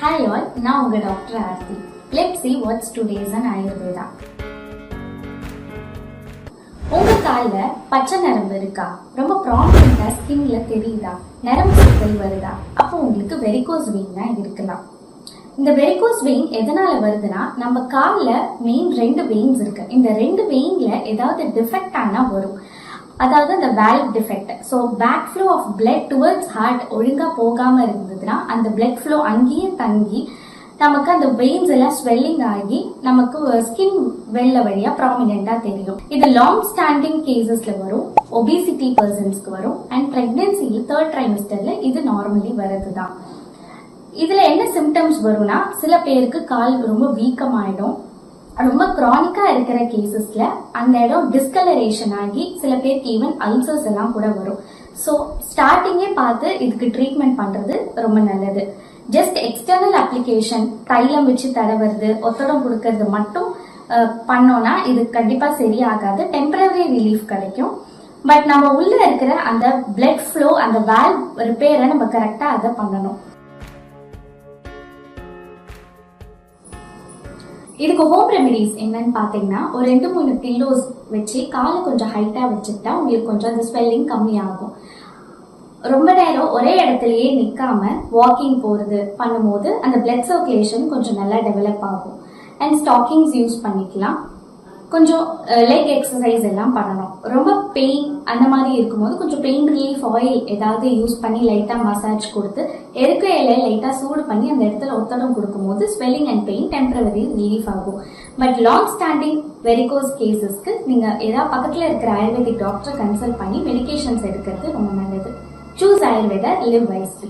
Hi all, நான் உங்க doctor Aarthi. Let's see what's today's an Ayurveda. உங்க கால்ல பச்சை நரம்பு இருக்கா? ரொம்ப ப்ராமினென்ட்டா ஸ்கின்ல தெரியுதா? நரம்பு சுத்தல் வருதா? அப்போ உங்களுக்கு வெரிகோஸ் வெயின் தான் இருக்கலாம். இந்த வெரிகோஸ் வெயின் எதனால வருதுன்னா, நம்ம கால்ல மெயின் 2 வெயின்ஸ் இருக்கு. இந்த 2 வெயின்ல ஏதாவது டிஃபெக்ட் ஆனா வரும். அதாவது அந்த valve defect. So back flow of blood towards heart ஒழுங்கா போகாம இருந்ததுன்னா அந்த பிளட் ஃப்ளோ அங்கேயே தங்கி நமக்கு அந்த வெயின்ஸ் எல்லாம் ஸ்வெல்லிங் ஆகி நமக்கு ஸ்கின் வெள்ள வழியா ப்ராமினெண்டா தெரியும். இது லாங் ஸ்டாண்டிங் கேசஸ்ல வரும், ஒபிசிட்டி பர்சன்ஸ்க்கு வரும், அண்ட் பிரெக்னன்சியில் 3rd ட்ரைமஸ்டர்ல இது நார்மலி வரதுதான். இதுல என்ன சிம்டம்ஸ் வரும்னா, சில பேருக்கு கால் ரொம்ப வீக்கமாயிடும். ரொம்ப கிரானிக்கா இருக்கிற கேசஸ்ல அந்த இடம் டிஸ்கலரேஷன் ஆகி சில பேருக்கு ஈவன் அல்சர்ஸ் எல்லாம் கூட வரும். ஸோ ஸ்டார்டிங்கே பார்த்து இதுக்கு ட்ரீட்மெண்ட் பண்றது ரொம்ப நல்லது. ஜஸ்ட் எக்ஸ்டர்னல் அப்ளிகேஷன், தைலம் வச்சு தடவுறது, ஒத்தடம் கொடுக்கறது மட்டும் பண்ணோம்னா இது கண்டிப்பா சரியாகாது. டெம்பரரி ரிலீஃப் கிடைக்கும். பட் நம்ம உள்ள இருக்கிற அந்த பிளட் ஃப்ளோ, அந்த வால்வ் ரிப்பேரை நம்ம கரெக்டா அதை பண்ணணும். இதுக்கு ஹோம் ரெமெடிஸ் என்னன்னு பாத்தீங்கன்னா, ஒரு 2-3 பில்லோஸ் வச்சு காலை கொஞ்சம் ஹைட்டா வச்சுட்டா உங்களுக்கு கொஞ்சம் அந்த ஸ்வெல்லிங் கம்மியாகும். ரொம்ப நேரம் ஒரே இடத்துலயே நிக்காம வாக்கிங் போறது பண்ணும்போது அந்த பிளட் சர்க்குலேஷன் கொஞ்சம் நல்லா டெவலப் ஆகும். அண்ட் ஸ்டாக்கிங்ஸ் யூஸ் பண்ணிக்கலாம். கொஞ்சம் லெக் எக்ஸசைஸ் எல்லாம் பண்ணணும். ரொம்ப பெயின் அந்த மாதிரி இருக்கும்போது கொஞ்சம் பெயின் ரிலீஃப் ஆயில் ஏதாவது யூஸ் பண்ணி லைட்டா மசாஜ் கொடுத்து எருக்க இலையை லைட்டா சூடு பண்ணி அந்த இடத்துல ஒத்தடம் கொடுக்கும்போது swelling and pain temporary relief ஆகும். பட் லாங் ஸ்டாண்டிங் வெரிகோஸ் கேசஸ்க்கு நீங்க ஏதாவது பக்கத்துல இருக்கிற ஆயுர்வேதிக் டாக்டர் கன்சல்ட் பண்ணி மெடிகேஷன்ஸ் எடுக்கிறது ரொம்ப நல்லது. Choose Ayurveda, live wisely.